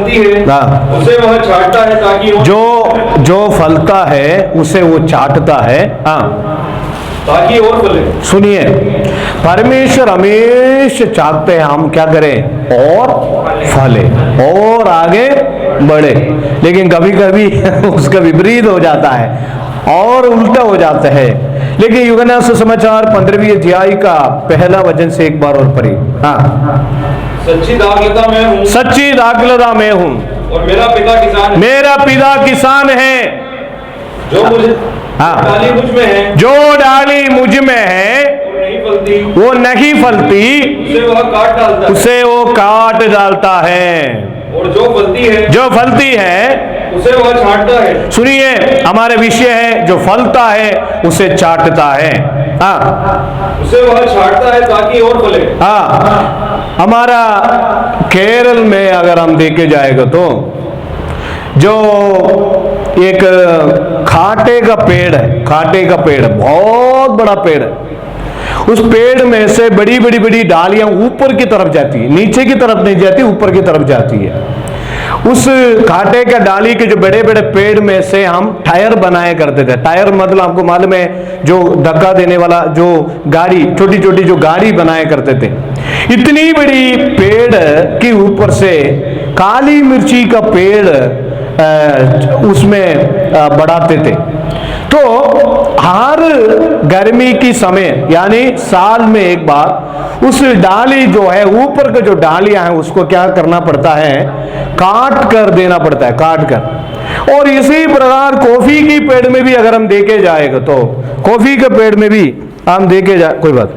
फलती है उसे वह चाटता है ताकि जो फलता है उसे वो चाटता है, ताकि और फले। सुनिए, परमेश्वर हमेशा चाहते हैं हम क्या करें, और फले और आगे बढ़े, लेकिन कभी कभी उसका विपरीत हो जाता है और उल्टा हो जाता है। लेकिन यूहन्ना सुसमाचार 15वीं अध्याय का पहला वचन से एक बार और पढ़िए। सच्ची दाखलता मैं हूँ, सच्ची दाखलता मैं हूँ और मेरा पिता किसान है, मेरा पिता किसान है, जो मुझे डाली मुझ में है, जो डाली मुझ में है वो नहीं फलती, उसे वह काट डालता है, उसे वो काट डालता है, और जो फलती है उसे वह छांटता है। सुनिए, हमारे विषय है जो फलता है उसे चाटता है, उसे वह छांटता है ताकि और फले। हमारा केरल में अगर हम देखे जाएगा तो जो एक खाटे का पेड़ है, खाटे का पेड़ बहुत बड़ा पेड़ है, उस पेड़ में से बड़ी बड़ी बड़ी डालियां ऊपर की तरफ जाती है, नीचे की तरफ नहीं जाती, ऊपर की तरफ जाती है। उस खाटे का डाली के जो बड़े बड़े पेड़ में से हम टायर बनाया करते थे। टायर मतलब आपको मालूम है, जो धक्का देने वाला जो गाड़ी, छोटी छोटी जो गाड़ी बनाया करते थे। इतनी बड़ी पेड़ के ऊपर से काली मिर्ची का पेड़ उसमें बढ़ाते थे। तो हर गर्मी की समय यानी साल में एक बार उस डाली जो है, ऊपर के जो डालियां हैं उसको क्या करना पड़ता है, काट कर देना पड़ता है, काट कर। और इसी प्रकार कॉफी की पेड़ में भी अगर हम देखे जाएगा तो कॉफी के पेड़ में भी हम देखे जाए, कोई बात,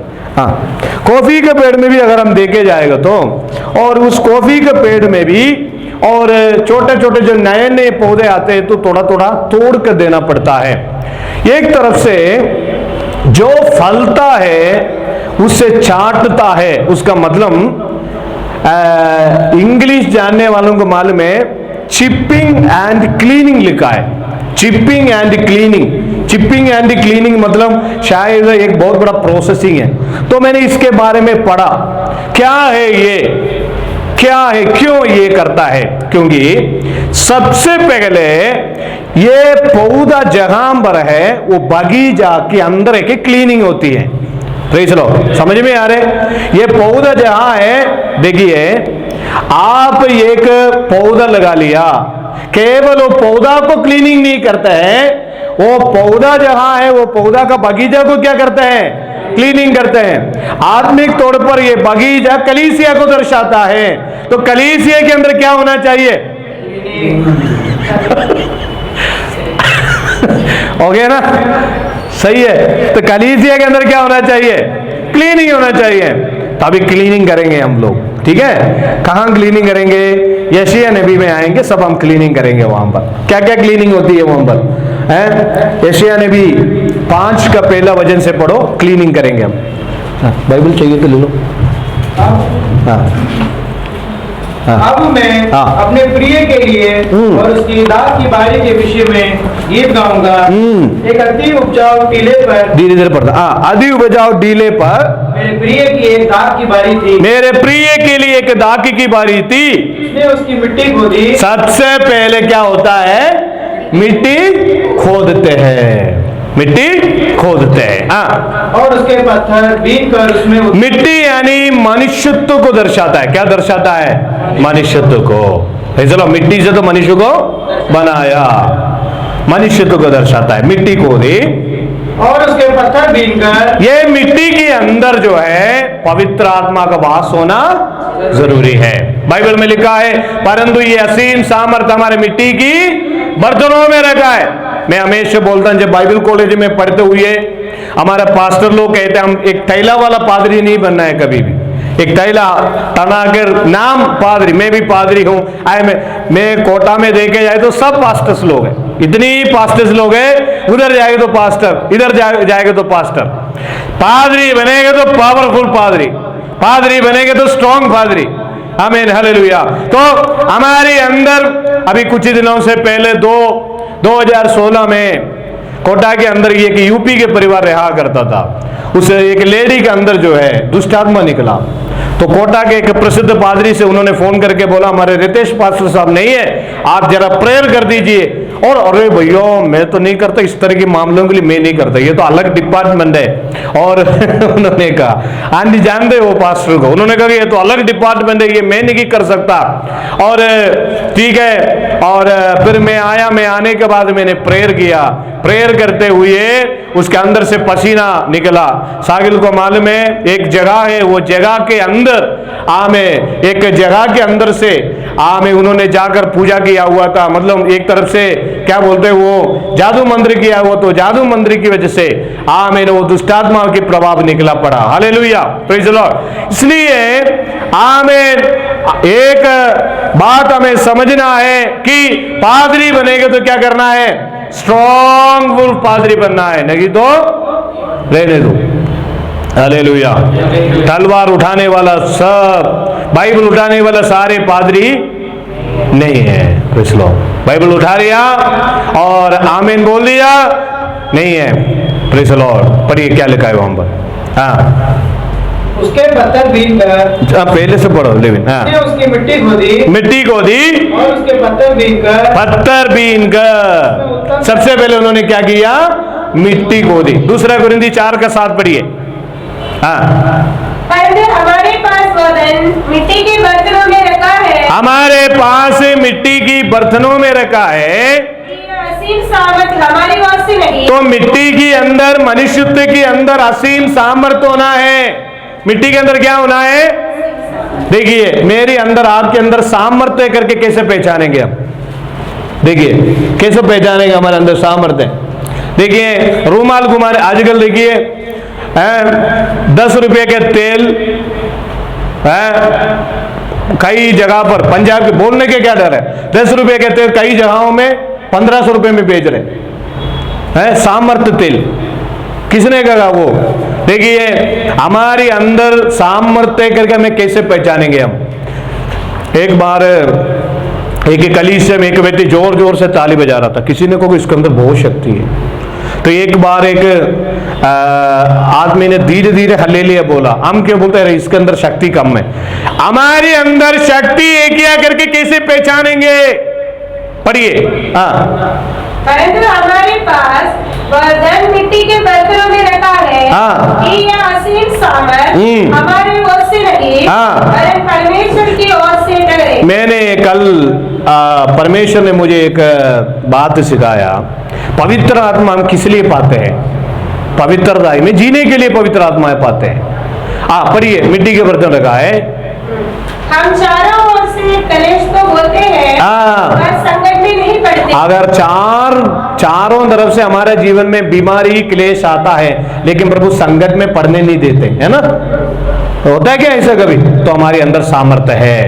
कॉफी के पेड़ में भी अगर हम देखे जाएगा तो, और उस कॉफी के पेड़ में भी और छोटे छोटे जो नए नए पौधे आते हैं तो थोड़ा थोड़ा तोड़ कर देना पड़ता है। एक तरफ से जो फलता है उससे चाटता है, उसका मतलब इंग्लिश जानने वालों को मालूम है, चिपिंग एंड क्लीनिंग लिखा है, chipping and cleaning. Chipping and cleaning मतलब शायद एक बहुत बड़ा प्रोसेसिंग है। तो मैंने इसके बारे में पढ़ा, क्या है ये, क्या है, क्यों ये करता है, क्योंकि सबसे पहले ये पौधा जहां पर है वो बगीचा के अंदर एक क्लीनिंग होती है। चलो समझ में आ रहे, ये पौधा जहां है, देखिए आप एक पौधा लगा लिया, केवल वो पौधा को क्लीनिंग नहीं करता है, वो पौधा जहां है वो पौधा का बगीचा को क्या करता है, क्लीनिंग करते हैं। आत्मिक तौर पर ये बगीचा कलीसिया को दर्शाता है। तो कलीसिया के अंदर क्या होना चाहिए हो गया ना, सही है। तो कलीसिया के अंदर क्या होना चाहिए, क्लीनिंग होना चाहिए। तो अभी क्लीनिंग करेंगे हम लोग, ठीक है। कहां क्लीनिंग करेंगे, यशायाह नबी में आएंगे, सब हम क्लीनिंग करेंगे वहां पर। क्या क्या क्लीनिंग होती है वहां पर है, यशायाह नबी 5 का पहला वचन से पढ़ो, क्लीनिंग करेंगे हम। बाइबल चाहिए तो ले लो। अब मैं अपने प्रिय के लिए और उसकी दाख की बारी के विषय में गीत गाऊंगा। एक अति उपजाऊ टीले पर, धीरे धीरे पढ़ता, अति उपजाऊ टीले पर मेरे प्रिय की एक दाख की बारी थी, मेरे प्रिय के लिए एक दाख की बारी थी, उसने उसकी मिट्टी खोदी। सबसे पहले क्या होता है, मिट्टी खोदते हैं, मिट्टी खोदते हैं, और उसके पत्थर बीन कर उसमें मिट्टी यानी मनुष्यत्व को दर्शाता है। क्या दर्शाता है, मनुष्यत्व को। चलो मिट्टी से तो मनुष्य को बनाया, मनुष्यत्व को दर्शाता है, मिट्टी खोदी और उसके पत्थर बीन कर। ये मिट्टी के अंदर जो है पवित्र आत्मा का वास होना जरूरी है। बाइबल में लिखा है, परंतु ये असीम सामर्थ हमारे मिट्टी की बर्तनों में रखा है। मैं हमेशा बोलता हूं, जब बाइबल कॉलेज में पढ़ते हुए हमारा पास्टर लोग कहते हैं हम एक थैला वाला पादरी नहीं बनना है कभी भी, एक थैला तनाकर नाम पादरी। मैं भी पादरी हूं, मैं कोटा में देखे जाए तो सब पास्टर्स लोग हैं, इतनी पास्टर्स लोग हैं, उधर जाएंगे तो पास्टर, इधर जाएंगे तो पास्टर। पादरी बनेंगे तो पावरफुल पादरी, पादरी बनेंगे तो स्ट्रॉन्ग पादरी। आमीन, हालेलुया। तो हमारे अंदर अभी कुछ दिनों से पहले 2016 में कोटा के अंदर एक यूपी के परिवार रहा करता था, उस एक लेडी के अंदर जो है दुष्ट आत्मा निकला। तो कोटा के एक प्रसिद्ध पादरी से उन्होंने फोन करके बोला हमारे रितेश पास्टर साहब नहीं है, आप जरा प्रेयर कर दीजिए। और अरे भैया मैं तो नहीं करता इस तरह के मामलों के लिए, मैं नहीं करता, ये तो अलग डिपार्टमेंट है। और उन्होंने कहा आंटी जानते हो पास्टर को, उन्होंने कहा ये तो अलग डिपार्टमेंट है, ये मैं नहीं कर सकता। और ठीक है, और फिर मैं आया, मैं आने के बाद मैंने प्रेयर किया, प्रेयर करते हुए उसके अंदर से पसीना निकला। सागिल को मालूम है एक जगह है, वो जगह के अंदर एक जगह के अंदर से उन्होंने जाकर पूजा किया हुआ था, मतलब एक तरफ से क्या बोलते हैं वो जादू मंत्र किया हुआ, तो जादू मंत्र की वजह से मैंने वो दुष्टात्मा की प्रभाव निकला पड़ा। Hallelujah, praise the Lord. इसलिए एक बात हमें समझना है कि पादरी बनेगा तो क्या करना है, स्ट्रॉन्ग वुल पादरी बनना है, नहीं तो रहने दो। हालेलुया। तलवार उठाने वाला सब, बाइबल उठाने वाला सारे पादरी नहीं है। Praise the Lord. बाइबल उठा लिया और आमीन बोल दिया, नहीं है। Praise the Lord. पढ़िए क्या लिखा है वहां पर। हाँ, उसके पत्थर बीन कर, पहले से पढ़ो लेकिन। हाँ, उसकी मिट्टी खोदी और उसके पत्थर बीन कर सबसे पहले उन्होंने क्या किया, मिट्टी खोदी। दूसरा कुरिन्थी 4:7 पढ़िए। हाँ, हमारे पास वजन मिट्टी के बर्तनों में रखा है, हमारे पास मिट्टी की बर्तनों में रखा है, असीम सामर्थ हमारी ओर से नहीं। तो मिट्टी के अंदर, मनुष्यत्व के अंदर असीम सामर्थ होना है। मिट्टी के अंदर क्या होना है, देखिए मेरे अंदर आपके अंदर सामर्थ्य करके कैसे पहचानेंगे हम, देखिए कैसे पहचानेंगे हमारे अंदर सामर्थ्य। देखिए रूमाल घुमाने, आजकल देखिए 10 रुपये के तेल कई जगह पर, पंजाब के बोलने के क्या डर है, 10 रुपये के तेल कई जगहों में 1500 रुपये में बेच रहे हैं। सामर्थ्य तेल किसने कहा वो? देखिए हमारे अंदर सामर्थ्य करके हमें कैसे पहचानेंगे हम। एक बार एक कलीसिया में एक व्यक्ति जोर जोर से ताली बजा रहा था, किसी ने कहा इसके अंदर बहुत शक्ति है। तो एक बार एक आदमी ने धीरे धीरे हल्लेलुया बोला। हम क्यों बोलते हैं इसके अंदर शक्ति कम है? हमारे अंदर शक्ति एक किया करके कैसे पहचानेंगे? पढ़िए। परंतु हमारे पास वरदान मिट्टी के बर्तनों में रखा है, कि यह असीम सामर्थ हमारी ओर से नहीं, वरन परमेश्वर की ओर से डरे। मैंने कल परमेश्वर ने मुझे एक बात सिखाया, पवित्र आत्मा हम किस लिए पाते हैं? पवित्रता में जीने के लिए पवित्र आत्मा पाते हैं। पढ़िए, मिट्टी के बर्तन रखा है, हम चारों ओर से कलेश तो होते हैं, पर संकट में नहीं पड़ते। अगर चारों तरफ से हमारे जीवन में बीमारी क्लेश आता है, लेकिन प्रभु संकट में पड़ने नहीं देते, है ना? होता है क्या ऐसा कभी? तो हमारे अंदर सामर्थ्य है,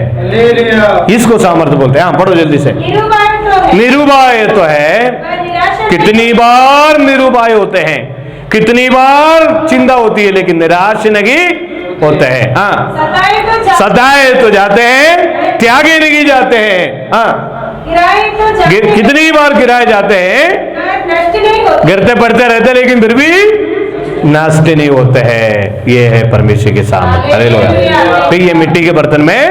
इसको सामर्थ्य बोलते हैं। पढ़ो जल्दी से। निरुपाय तो है, कितनी बार निरुपाय होते हैं, कितनी बार चिंता होती है, लेकिन निराश नहीं होते हैं। सताए तो जाते हैं, त्यागे नहीं जाते हैं। कितनी बार गिराए जाते हैं, गिरते पड़ते रहते, लेकिन फिर भी नष्ट नहीं होते हैं। ये है परमेश्वर के सामने। हालेलुया। तो ये मिट्टी के बर्तन में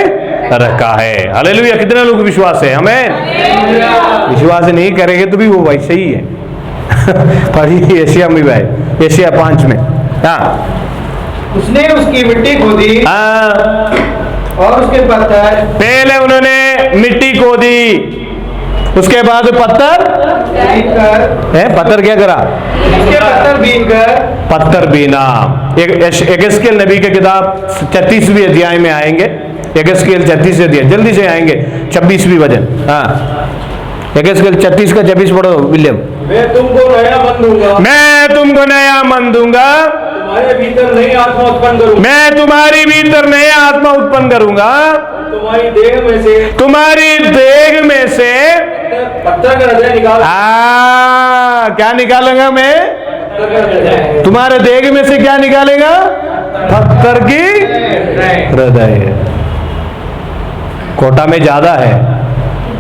रखा है। हालेलुया। कितने लोग विश्वास है? हमें विश्वास नहीं करेंगे तो भी वो वैसे ही है। पढ़िए एशिया में भाई, एशिया 5 में। उसने उसकी मिट्टी खोदी और उसके पत्थर, पहले उन्होंने मिट्टी खोदी, उसके बाद पत्थर पत्थर क्या करा? उसके पत्थर बीना। यहेजकेल नबी की किताब 36वीं अध्याय में आएंगे। यहेजकेल 36 अध्याय, जल्दी से आएंगे 26वीं वचन। यहेजकेल 36 का 26 पढ़ो विलियम। मैं तुमको नया मन दूंगा, मैं तुमको नया मन दूंगा, तुम्हारे भीतर नई आत्मा उत्पन्न करूंगा, मैं तुम्हारी भीतर नया आत्मा उत्पन्न करूंगा, तुम्हारी देह में से पत्थर का हृदय निकाल। क्या निकालेगा? मैं तुम्हारे देह में से क्या निकालेगा? पत्थर की हृदय। कोटा में ज्यादा है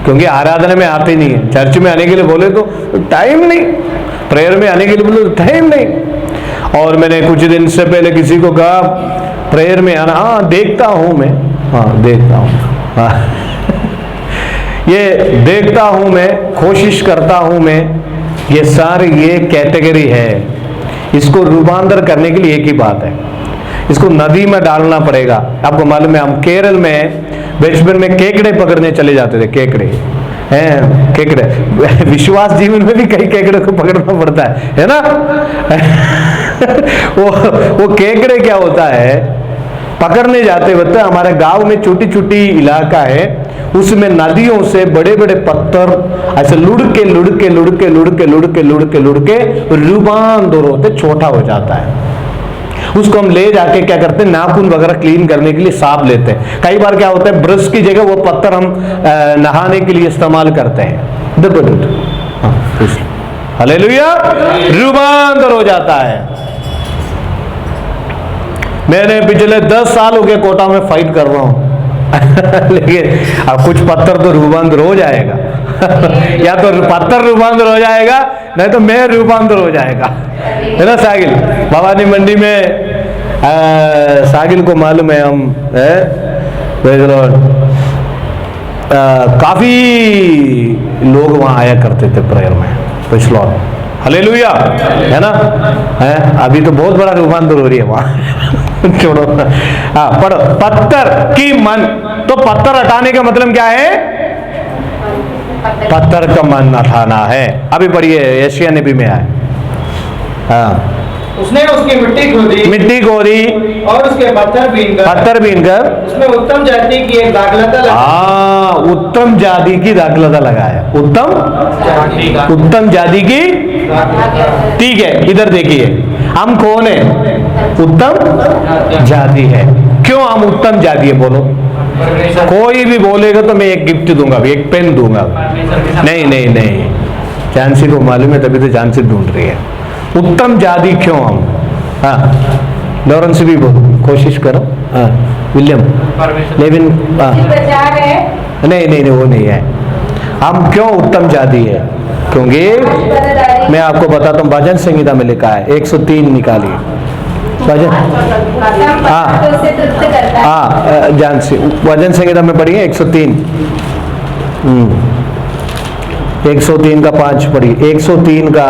क्योंकि आराधना में आते नहीं है। चर्च में आने के लिए बोले तो टाइम नहीं, प्रेयर में आने के लिए बोले तो टाइम नहीं। और मैंने कुछ दिन से पहले किसी को कहा प्रेयर में आना, हाँ देखता हूं मैं, हाँ देखता हूं, हाँ ये देखता हूं मैं, कोशिश करता हूं मैं, ये सारी ये कैटेगरी है। इसको रूपांतर करने के लिए एक ही बात है, इसको नदी में डालना पड़ेगा। आपको मालूम है हम केरल में बचपन में केकड़े पकड़ने चले जाते थे, केकड़े हैं, केकड़े विश्वास जीवन में भी कई केकड़े को पकड़ना पड़ता है ना वो केकड़े क्या होता है, पकड़ने जाते वक्त हमारे गांव में छोटी छोटी इलाका है, उसमें नदियों से बड़े बड़े पत्थर ऐसे लुढ़के लुढ़के लुढ़के लुढ़के लुढ़के लुढ़के लुढ़के रूपांतर होते छोटा हो जाता है। उसको हम ले जाके क्या करते हैं, नाखून वगैरह क्लीन करने के लिए साफ लेते हैं। कई बार क्या होता है, ब्रश की जगह वो पत्थर हम नहाने के लिए इस्तेमाल करते हैं। हालेलुया, रूपांतर हो जाता है। मैंने पिछले 10 साल हो गए कोटा में फाइट कर रहा हूं लेकिन अब कुछ पत्थर तो रूपांतर हो जाएगा या तो पत्थर रूपांतर हो जाएगा, नहीं तो मैं रूपांतर हो जाएगा, है ना। सागिल भवानी मंडी में सागिल को मालूम है, हम काफी लोग वहां आया करते थे प्रेयर में, पिछला हालेलुया, है ना। है अभी तो बहुत बड़ा रूपांतर हो रही है वहां छोड़ो। हाँ पढ़ो, पत्थर की मन, तो पत्थर हटाने का मतलब क्या है, पत्थर का मन हटाना है। अभी पढ़िए यशायाह नबी में आए, हाँ उसने उसकी मिट्टी खोदी और उसके पत्थर बीनकर उसमें उत्तम जाति की एक दाखलता लगाई। हाँ उत्तम जाति की दाखलता लगाया, उत्तम जाति की, ठीक है। इधर देखिए हम कौन है, उत्तम जाति है। क्यों हम उत्तम जाति है बोलो, कोई भी बोलेगा तो मैं एक गिफ्ट दूंगा, एक पेन दूंगा। नहीं नहीं नहीं, झांसी को मालूम है, तभी तो झांसी ढूंढ रही है। उत्तम जाति क्यों हम, हाँ लॉरेंस भी बोलो, कोशिश करो, हाँ विलियम, लेकिन नहीं नहीं नहीं वो नहीं है। हम क्यों उत्तम जाति है, क्योंकि मैं आपको बताता हूँ, भजन संहिता में लिखा है 103 निकालिए भजन, हाँ जान से भजन संहिता में पढ़िए 103, 103 का 5 पढ़िए, 103 का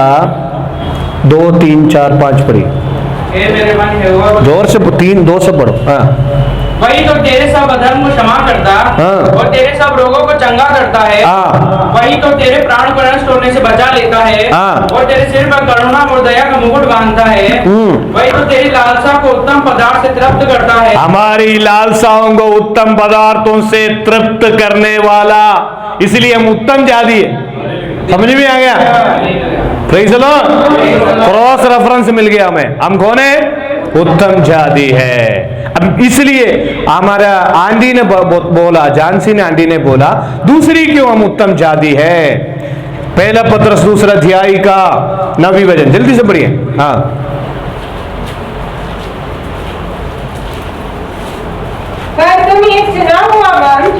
2 3 4 5 पढ़िए, जोर से 3 2 से पढ़ो। हाँ वही तो तेरे सब अधर्म को क्षमा करता, हाँ। और तेरे सब रोगों को चंगा करता है, हाँ। वही तो तेरे प्राण को नष्ट होने से बचा लेता है, हाँ। और तेरे सिर पर करुणा और दया का मुकुट बांधता है, वही तो तेरी लालसा को उत्तम पदार्थ से तृप्त करता है। हमारी लालसाओं को उत्तम पदार्थों से तृप्त करने वाला, इसलिए हम उत्तम जाति है। समझ में आ गया, praise the Lord, cross reference मिल गया हमें, हम कौन है, उत्तम जाति है। अब इसलिए हमारा आंटी ने बोला, झांसी ने आंटी ने बोला, दूसरी क्यों हम उत्तम जाति है। पहला पत्रस 2 अध्याय का 9वीं वचन, जल्दी से पढ़िए। हाँ पर तुम एक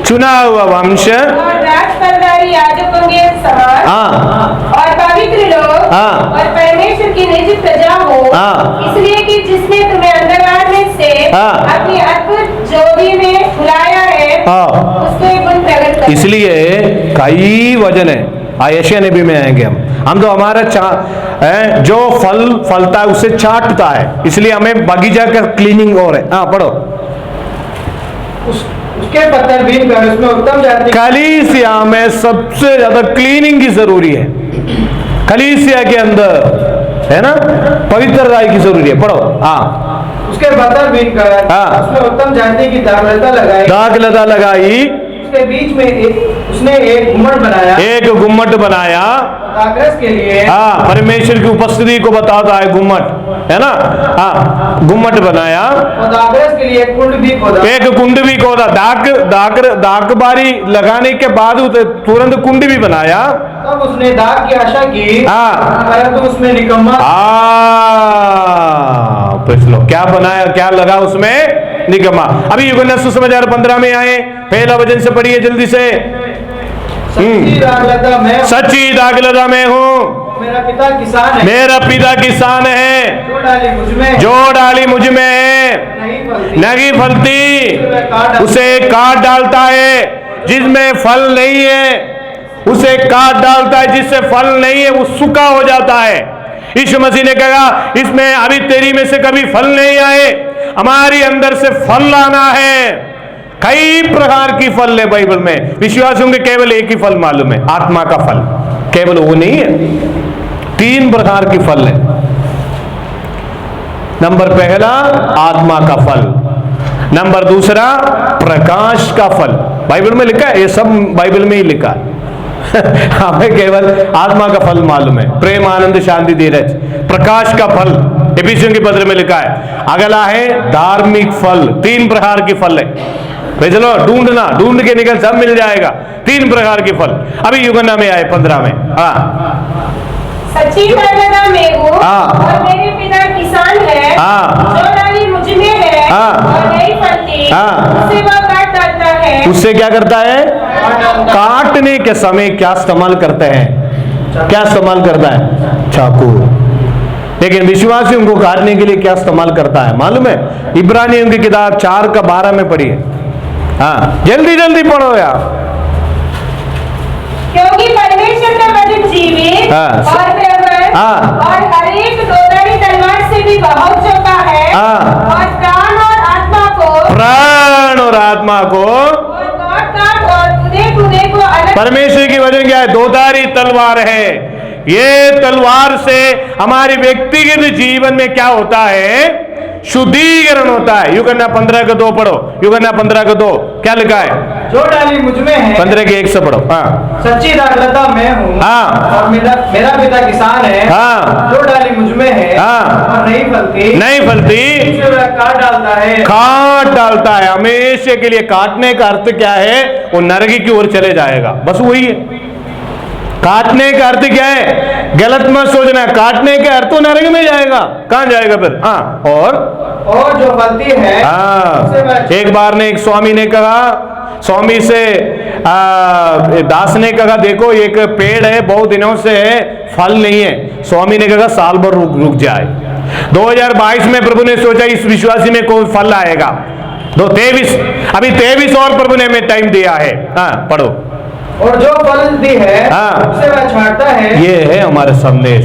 चुना हुआ वंश और राजपरिवारी याजकों के समान, हाँ और पवित्र लोग, हाँ। और परमेश्वर की निज प्रजा हो, हाँ। इसलिए कि जिसने तुम्हें अंधकार में से हाँ। अपनी अद्भुत ज्योति में बुलाया है, हाँ। उसके गुण प्रकट करो। इसलिए कई वजन है, यशायाह नबी में आएंगे हम तो हमारा जो फल फलता है उसे चाटता है, इसलिए हमें बगीचा का क्लीनिंग और है। हाँ पढ़ो, उसके पत्थर बीनकर उसमें उत्तम जाति, कलीसिया में सबसे ज्यादा क्लीनिंग की जरूरी है, कलीसिया के अंदर है ना, पवित्रता की जरूरी है। पढ़ो, हाँ उसके पत्थर बीनकर हाँ। उसमें उत्तम जाति की दाखलता लगाई, उसके बीच में उसने एक गुम्मट बनाया, दाखरस के लिए, हाँ परमेश्वर की उपस्थिति को बताता है गुम्मट, है ना। हाँ गुम्मट बनाया, और दाखरस के लिए एक कुंड भी खोदा, दाक बारी लगाने के बाद तुरंत कुंड भी बनाया। तब उसने दाग की आशा की, हाँ परंतु उसमें निकम्मा, पिछलो क्या बनाया, क्या लगा उसमें, निकम्मा। अभी यूहन्ना सुसमाचार 15 में आए, पहला वचन से पढ़िए जल्दी से। सच्ची दाखलता मैं सच्ची दाखलता मैं हूँ, मेरा पिता किसान है, मेरा पिता किसान है, जो डाली मुझ में, जो डाली मुझ में है नहीं फलती उसे काट डालता है, जिसमें फल नहीं है उसे काट डालता है, जिससे फल नहीं है वो सूखा हो जाता है। यीशु मसीह ने कहा इसमें अभी तेरी में से कभी फल नहीं आए, हमारी अंदर से फल लाना है। कई प्रकार की फल है बाइबल में, विश्वासियों के केवल एक ही फल मालूम है, आत्मा का फल, केवल वो नहीं है, 3 प्रकार की फल है। नंबर पहला आत्मा का फल, नंबर दूसरा प्रकाश का फल, बाइबल में लिखा है, ये सब बाइबल में ही लिखा है हमें केवल आत्मा का फल मालूम है, प्रेम आनंद शांति धीरज। प्रकाश का फल एफिसियों के पत्र में लिखा है। अगला है धार्मिक फल, 3 प्रकार की फल है। चलो ढूंढना, ढूंढ के निकल सब मिल जाएगा, 3 प्रकार के फल। अभी युगन्ना में आए 15 में। सच्ची धारणा में हूँ और मेरे पिता किसान है, जो डाली मुझ में है और नहीं फलती उसे वह काट डालता है। उससे क्या करता है? काटने के समय क्या इस्तेमाल करते हैं? क्या इस्तेमाल करता है? चाकू। लेकिन विश्वासियों को काटने के लिए क्या इस्तेमाल करता है मालूम है? इब्रानियों की किताब 4:12 में पढ़िए। हाँ, जल्दी जल्दी पढ़ो यार। क्योंकि परमेश्वर का वचन जीवित और प्रबल और हर एक दोधारी तलवार से भी बहुत चौका है और प्राण और आत्मा को और काट और कूदे को अलग। परमेश्वर की वचन क्या है? दोधारी तलवार है। ये तलवार से हमारे व्यक्तिगत जीवन में क्या होता है? शुद्धिकरण होता है। युगन्ना 15:2 पढ़ो, युगन्ना 15:2 क्या लिखा है? जो डाली मुझ में है, 15:1 से पढ़ो। सच्ची दाखलता मैं हूँ और मेरा पिता किसान है, जो डाली मुझ में है और नहीं फलती उसे वह काट डालता है। काट डालता है, हमेशा के लिए। काटने का अर्थ क्या है? वो नरक की ओर चले जाएगा, बस वही है। काटने का अर्थ क्या है? गलत मत सोचना, काटने का अर्थ तो नरक में जाएगा। कहां जाएगा फिर? और जो फलती है, एक बार ने एक स्वामी ने कहा, स्वामी से दास ने कहा देखो एक पेड़ है बहुत दिनों से है, फल नहीं है। स्वामी ने कहा साल भर रुक जाए। 2022 में प्रभु ने सोचा इस विश्वासी में कोई फल आएगा। 23 और प्रभु ने हमें टाइम दिया है। पढ़ो। और जो फलती है उसे वह छांटता है। ये है हमारे संदेश,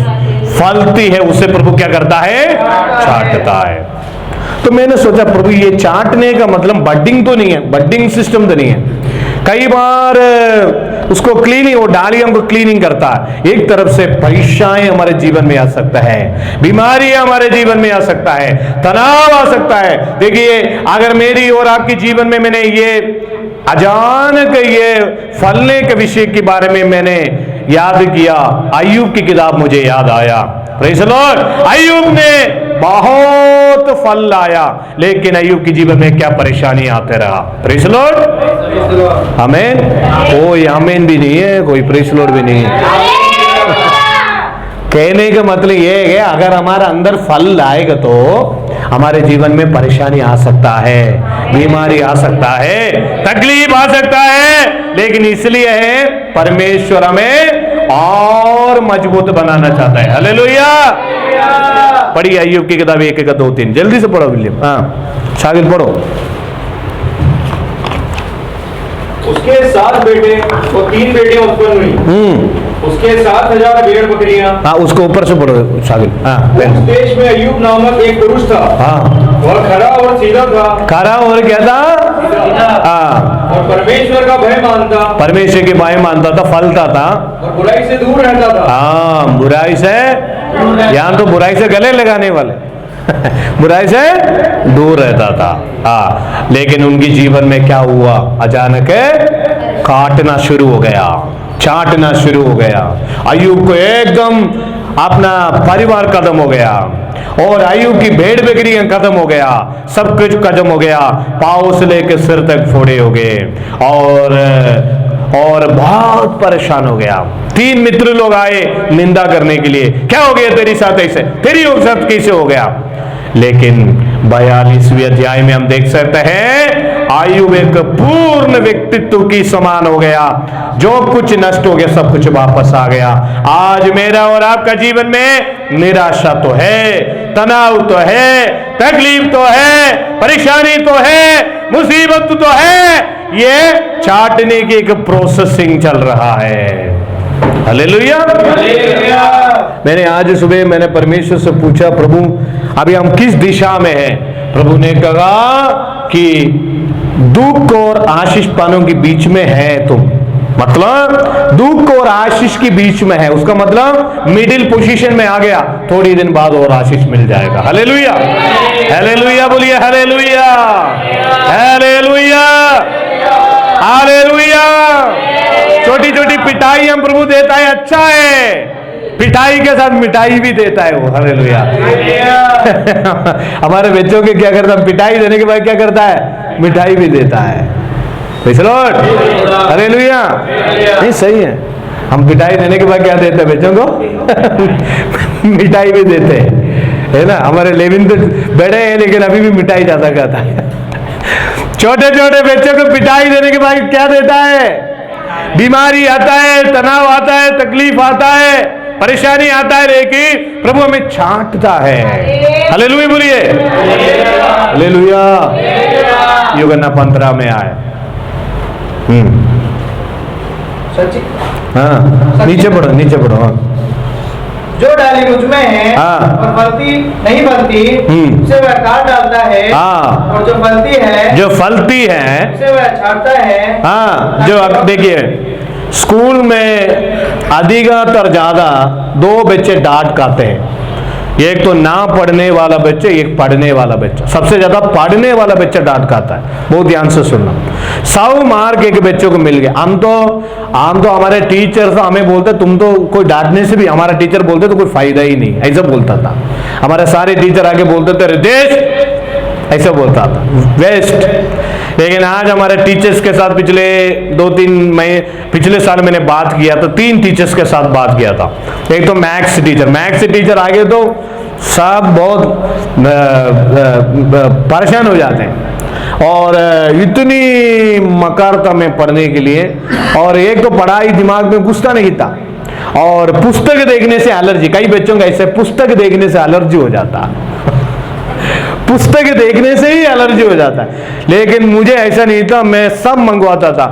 फलती है उसे प्रभु क्या करता है? छांटता है। तो मैंने सोचा प्रभु ये चाटने का मतलब बडिंग तो नहीं है, बडिंग सिस्टम तो नहीं है। कई बार उसको क्लीनिंग, वो डालियों को क्लीनिंग करता है। एक तरफ से परेशानी हमारे जीवन में आ सकता है, बीमारी हमारे जीवन में आ सकता है, तनाव आ सकता है। देखिए अगर मेरी और आपके जीवन में मैंने ये अचानक ये फलने के विषय के बारे में मैंने याद किया, अय्यूब की किताब मुझे याद आया। Praise the Lord. अय्यूब ने बहुत फल लाया, लेकिन अय्यूब के जीवन में क्या परेशानी आते रहा। Praise the Lord. आमीन। कोई आमीन भी नहीं है, कोई प्रेज़ द लॉर्ड भी नहीं है। कहने का मतलब ये है अगर हमारा अंदर फल लाएगा तो हमारे जीवन में परेशानी आ सकता है, बीमारी आ सकता है, तकलीफ आ सकता है, लेकिन इसलिए है परमेश्वर हमें और मजबूत बनाना चाहता है। हालेलुया। पढ़िए अय्यूब की किताब 1:2-3 जल्दी से पढ़ो विलियम। शागिल पढ़ो। उसके 7 बेटे और 3 बेटियां उत्पन्न हुई। उसके 7,000 भेड़ बकरियां। उसको ऊपर से पढ़ो शागिल। उस देश में अय्यूब नामक एक पुरुष था। वह खरा और सीधा था। खरा और क्या था? और परमेश्वर का भय मानता। परमेश्वर के भय मानता था, फलता था और बुराई से दूर रहता था। बुराई से, यहाँ तो बुराई से गले लगाने वाले बुराई से दूर रहता था। लेकिन उनके जीवन में क्या हुआ? अचानक काटना शुरू हो गया, चाटना शुरू हो गया। अय्यूब को एकदम अपना परिवार खत्म हो गया और अय्यूब की भेड़ बकरियां खत्म हो गया, सब कुछ खत्म हो गया। पाँव से लेकर सिर तक फोड़े हो गए और बहुत परेशान हो गया। 3 मित्र लोग आए निंदा करने के लिए, क्या हो गया तेरी साथ ऐसे, तेरी साथ कैसे हो गया? लेकिन 42वें अध्याय में हम देख सकते हैं आयु एक पूर्ण व्यक्तित्व की समान हो गया, जो कुछ नष्ट हो गया सब कुछ वापस आ गया। आज मेरा और आपका जीवन में निराशा तो है, तनाव तो है, तकलीफ तो है, परेशानी तो है, मुसीबत तो है, ये छाटने की एक प्रोसेसिंग चल रहा है। हालेलुया। मैंने आज सुबह मैंने परमेश्वर से पूछा, प्रभु अभी हम किस दिशा में हैं? प्रभु ने कहा कि दुख और आशीष पानों के बीच में है तुम, मतलब दुख और आशीष के बीच में है, उसका मतलब मिडिल पोजीशन में आ गया, थोड़ी दिन बाद और आशीष मिल जाएगा। हालेलुया, हालेलुया बोलिए, हालेलुया, हालेलुया, हालेलुया। छोटी छोटी पिटाई हम प्रभु देता है, अच्छा है, पिटाई के साथ मिठाई भी देता है वो। हालेलुया। हमारे बच्चों के क्या करता है, पिटाई देने के बाद क्या करता है, मिठाई भी देता है। Praise the Lord, hallelujah. नहीं सही है, हम पिटाई देने के बाद क्या देते हैं बच्चों को? मिठाई भी देते हैं, है ना। हमारे लेविन तो बड़े हैं लेकिन अभी भी मिठाई ज्यादा खाता है। छोटे छोटे बच्चों को पिटाई देने के बाद क्या देता है? बीमारी आता है, तनाव आता है, तकलीफ आता है, परेशानी आता है, लेकिन प्रभु हमें छांटता है। हालेलुया बोलिए, हालेलुया। यूहन्ना 15 में आए। सच्ची, हाँ, नीचे पढ़ो, नीचे पढ़ो। हाँ, जो डाली मुझ में है हाँ। और फलती नहीं फलती उसे वह काट डालता है, हाँ। और जो फलती है जो फलती है उसे वह छांटता है। हाँ, जो अब देखिए स्कूल में अधिकतर ज्यादा दो बच्चे डांट खाते हैं, एक तो ना पढ़ने वाला बच्चा, एक पढ़ने वाला बच्चा। सबसे ज्यादा पढ़ने वाला बच्चा डांट खाता है। बहुत ध्यान से सुनना, 100 मार्क एक बच्चों को मिल गए। हम तो हमारे टीचर से हमें बोलते तुम तो कोई डांटने से भी, हमारा टीचर बोलते तो कोई फायदा ही नहीं, ऐसा बोलता था। हमारे सारे टीचर आगे बोलते थे रितेश, ऐसा बोलता था, वेस्ट। लेकिन आज हमारे टीचर्स के साथ पिछले साल मैंने बात किया तो 3 टीचर्स के साथ बात किया था। एक तो मैथ्स टीचर आगे तो सब बहुत परेशान हो जाते हैं और इतनी मकार था मैं पढ़ने के लिए, और एक तो पढ़ाई दिमाग में घुसता नहीं था, और पुस्तक देखने से एलर्जी, कई बच्चों का ऐसे पुस्तक देखने से एलर्जी हो जाता पुस्तक देखने से ही एलर्जी हो जाता है। लेकिन मुझे ऐसा नहीं था, मैं सब मंगवाता था,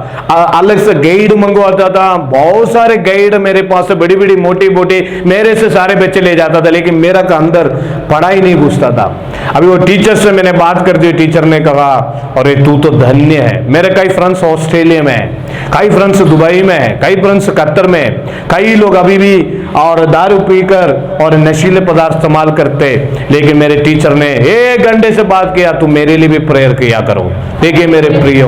अलग से गाइड मंगवाता था, बहुत सारे गाइड मेरे पास से, बड़ी बड़ी मोटी मोटी, मेरे से सारे बच्चे ले जाता था, लेकिन मेरा का अंदर पढ़ाई नहीं घुसता था। अभी वो टीचर से मैंने बात कर दी, टीचर ने कहा अरे तू तो धन्य है। मेरे कई फ्रेंड्स ऑस्ट्रेलिया में है, कई फ्रेंड्स दुबई में है, कई फ्रेंड्स कतर में, कई लोग अभी भी और दारू पीकर और नशीले पदार्थ इस्तेमाल करते, लेकिन मेरे टीचर ने 1 घंटे से बात किया, तू मेरे लिए भी प्रेयर किया करो। देखिए मेरे प्रियो,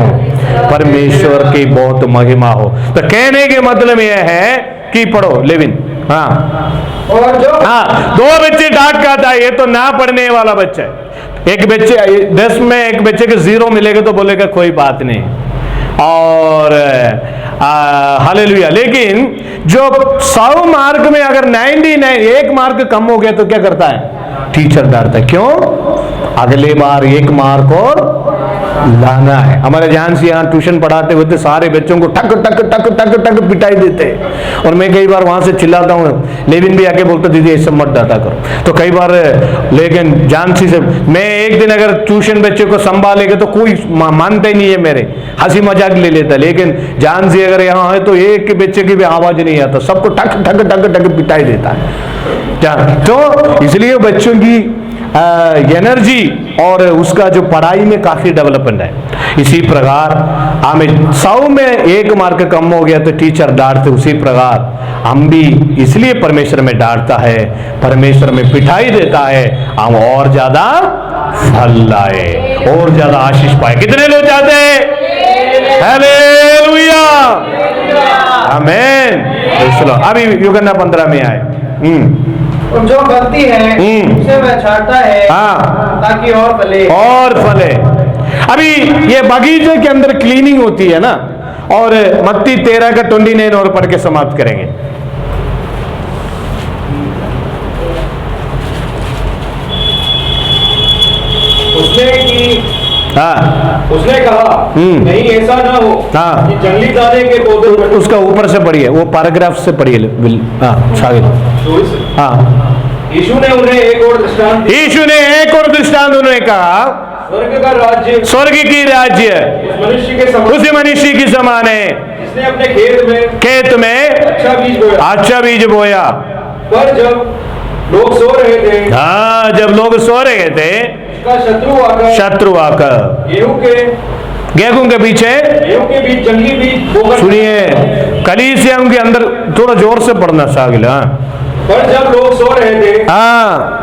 परमेश्वर की बहुत महिमा हो। तो कहने के मतलब यह है कि पढ़ो लेविन। हाँ, और जो 2 बच्चे डांट खाता है, ये तो ना पढ़ने वाला बच्चा है। एक बच्चे 10 में एक बच्चे के 0 मिलेगा तो बोलेगा कोई बात नहीं, और हालेलुया। लेकिन जो 100 मार्क में अगर 99 1 मार्क कम हो गया तो क्या करता है? टीचर डांटता है। क्यों? अगले बार 1 मार्क और लाना है। हमारे ध्यान से यहाँ ट्यूशन पढ़ाते हुए तो सारे बच्चों को टक टक टक टक टक पिटाई देते हैं, और मैं कई बार वहां से चिल्लाता हूँ, लेविन भी आके बोलता दीदी ऐसा मत डांटा करो। तो कई बार लेकिन जानसी से मैं एक दिन अगर ट्यूशन बच्चे को संभालेगा तो कोई मानता ही नहीं है, मेरे हंसी मजाक ले लेता, लेकिन जान से अगर यहाँ है तो एक बच्चे की भी आवाज नहीं आता, सबको टक टक टक टक पिटाई देता है। तो इसलिए बच्चों की एनर्जी और उसका जो पढ़ाई में काफी डेवलपमेंट है। इसी प्रकार हमें 100 में 1 मार्क कम हो गया तो टीचर डांटते, उसी प्रकार हम भी इसलिए परमेश्वर में डांटता है, परमेश्वर में पिटाई देता है, हम और ज्यादा फल लाए, और ज्यादा आशीष पाए। कितने लोग चाहते हैं? हालेलुया, आमीन। चलो अभी यूहन्ना 15 में आए। और जो फलती है उसे वह छांटता है, हाँ, ताकि और फले, और फले। अभी ये बगीचे के अंदर क्लीनिंग होती है ना, और मत्ती 13 का 29 और पढ़ के समाप्त करेंगे। उसने कहा नहीं ऐसा ना हो कि जंगली दाने के पौधे। उसका ऊपर से पढ़िए, वो पैराग्राफ से पढ़िए। यीशु ने उन्हें एक और दृष्टांत उन्हें कहा, स्वर्ग का राज्य, स्वर्ग की राज्य उस मनुष्य के समान है जिसने अपने खेत में अच्छा बीज बोया। पर जब लोग सो रहे थे, हाँ, जब लोग सो रहे थे, उसका शत्रु आकर गेहूं के बीच जंगली बीज। सुनिए, कलीसिया के अंदर थोड़ा जोर से पढ़ना शागिल। पर जब लोग सो रहे थे,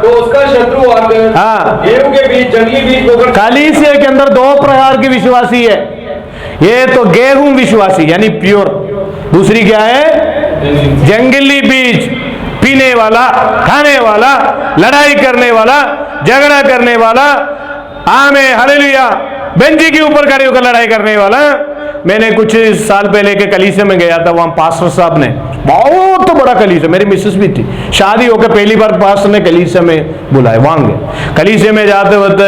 तो उसका शत्रु आकर गेहूं के बीच जंगली बीज बोकर। कलीसिया के अंदर दो प्रकार के विश्वासी है। ये तो गेहूं विश्वासी यानी प्योर, दूसरी क्या है? जंगली बीज, पीने वाला, खाने वाला, लड़ाई करने वाला, झगड़ा करने वाला, आमेन हालेलुया, बेंची के ऊपर खड़े होकर लड़ाई करने वाला। मैंने कुछ साल पहले के कलीसिया में गया था, वहां पास्टर साहब ने, बहुत बड़ा कलीसिया, मेरी मिसेस भी थी, शादी होकर पहली बार पास्टर ने कलीसिया में बुलाए। वहां गए, कलीसिया में जाते वक्त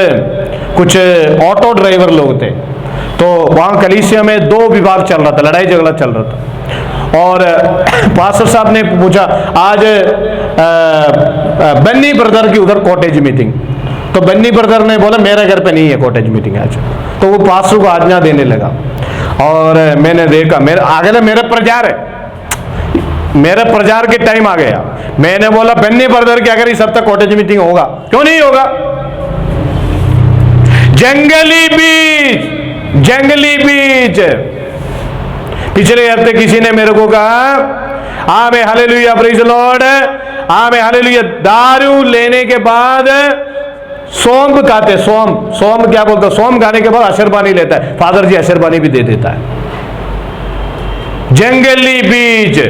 कुछ ऑटो ड्राइवर लोग थे, तो वहां कलीसिया में दो विवाद चल रहा था, लड़ाई झगड़ा चल रहा था। और पास्टर साहब ने पूछा, आज बन्नी ब्रदर की उधर कॉटेज मीटिंग, तो बन्नी ब्रदर ने बोला मेरे घर पे नहीं है कॉटेज मीटिंग आज, तो वो पास्टर को आज्ञा देने लगा। और मैंने देखा, मेरे आगे मेरे प्रचार है, मेरे प्रचार के टाइम आ गया, मैंने बोला बन्नी ब्रदर की अगर इस हफ्ते कॉटेज मीटिंग होगा, क्यों नहीं होगा? जंगली बीज, जंगली बीज। पिछले हफ्ते किसी ने मेरे को कहा, amen hallelujah, praise the Lord, amen hallelujah, दारू लेने के बाद सोम खाते, सोम क्या बोलता, सोम खाने के बाद अशरबानी लेता है, फादर जी अशरबानी भी दे देता है। जंगली बीज।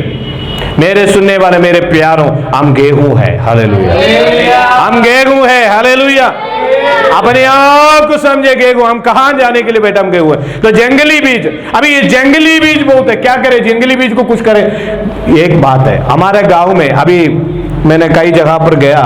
मेरे सुनने वाले मेरे प्यारों, हम गेहूं है, हालेलुया, हम गेहूं है, हालेलुया। अपने आप को समझे गेहूं, हम कहां जाने के लिए बेटा हम गेहूं है। तो जंगली बीज, अभी ये जंगली बीज बहुत है, क्या करे जंगली बीज को, कुछ करे। एक बात है, हमारे गांव में अभी मैंने कई जगह पर गया,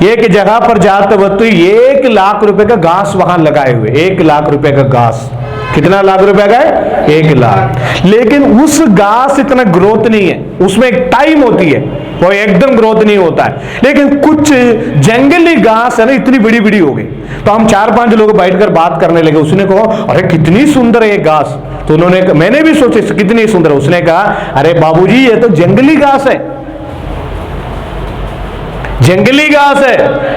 एक जगह पर जाते वक्त तो 1 लाख रुपए का घास वहां लगाए हुए, 1 लाख रुपए का घास। कितना लाख रुपए का है? 1 लाख। लेकिन उस घास इतना ग्रोथ नहीं है, उसमें एक टाइम होती है, वो एकदम ग्रोथ नहीं होता है। लेकिन कुछ जंगली घास है ना, इतनी बड़ी बड़ी हो गई। तो हम 4-5 लोग बैठकर बात करने लगे, उसने कहा अरे कितनी सुंदर है ये घास। तो उन्होंने, मैंने भी सोचा कितनी सुंदर है, उसने कहा अरे बाबूजी ये तो जंगली घास है, जंगली घास है,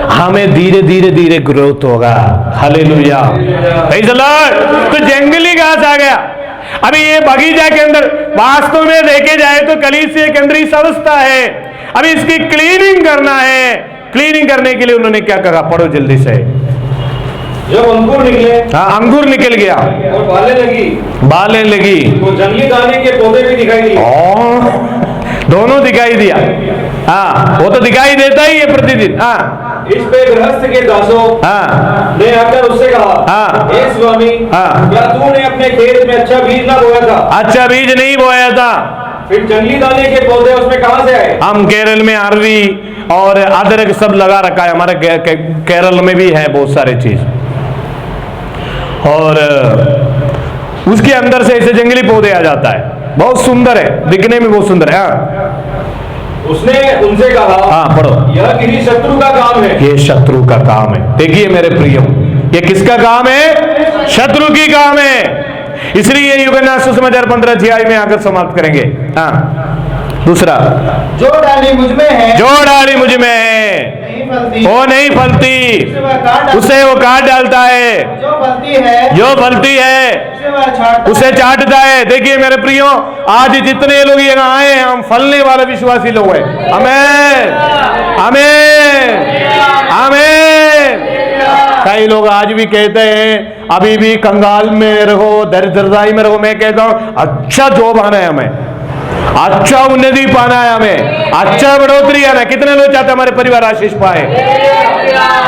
हमें धीरे धीरे धीरे ग्रोथ होगा, हालेलुया, प्रेज़ द लॉर्ड। तो जंगली घास आ गया। अभी ये बगीचा के अंदर वास्तव में देखे जाए तो कलीसिया के अंदर इस अवस्था है, अभी इसकी क्लीनिंग करना है। क्लीनिंग करने के लिए उन्होंने क्या कहा, पढ़ो जल्दी से। जब अंकुर निकले, हाँ अंकुर निकल गया और बालें लगी, तो जंगली दाने के पौधे भी दिखाई दिए। दोनों दिखाई दिया। हाँ, वो तो दिखाई देता ही है प्रतिदिन। हाँ, इस पे गृहस्थ के दासों ने आकर उससे कहा, हे स्वामी, क्या तूने अपने खेत में अच्छा बीज ना बोया था? अच्छा बीज नहीं बोया था, फिर जंगली दाने के पौधे उसमें कहां से आए? हम केरल में अरवी और अदरक सब लगा रखा है, हमारे केरल में भी है बहुत सारे चीज, और उसके अंदर से ऐसे जंगली पौधे आ जाता है, बहुत सुंदर है, दिखने में बहुत सुंदर है। उसने उनसे कहा, हाँ पढ़ो, यह किसी शत्रु का काम है। ये शत्रु का काम है। देखिए मेरे प्रियो, ये किसका काम है? शत्रु की काम है। इसलिए यूहन्ना सुसमाचार 15 अध्याय में आकर समाप्त करेंगे। हाँ, दूसरा, जो डाली मुझ में है, जो डाली मुझ में है वो नहीं फलती, उसे वो काट डालता है, जो फलती है उसे चाटता है। देखिए मेरे प्रियो, आज जितने लोग यहाँ आए हैं, हम फलने वाले विश्वासी लोग हैं। आमीन, आमीन, आमीन। कई लोग आज भी कहते हैं अभी भी कंगाल में रहो, दरिद्रताई में रहो। मैं कहता हूँ अच्छा जॉब आना है हमें, अच्छा उन्नति पाना है हमें, अच्छा बढ़ोतरी आना है। कितने लोग चाहते हैं हमारे परिवार आशीष पाए,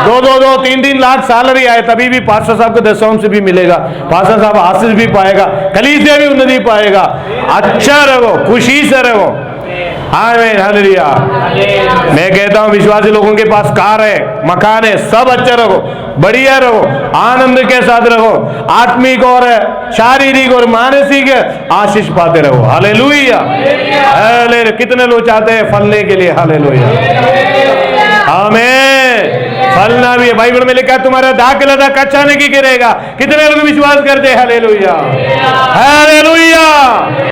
2-2, 3-3 लाख सैलरी आए, तभी भी पास्टर साहब को दशम से भी मिलेगा, पास्टर साहब आशीष भी पाएगा, कलीसिया भी उन्नति पाएगा। अच्छा रहो, खुशी से रहो। आमीन, हालेलुया। मैं कहता हूं विश्वासी लोगों के पास कार है, मकान है, सब अच्छा रहो, बढ़िया रहो, आनंद के साथ रहो, आत्मिक और शारीरिक और मानसिक आशीष पाते रहो। Hallelujah, hallelujah. कितने लोग चाहते हैं फलने के लिए? हालेलुया, आमीन। फलना भी है, बाइबल में लिखा है तुम्हारा दाखिल लदा कच्चा नहीं गिरेगा। कितने लोग विश्वास करते हैं? Hallelujah, hallelujah.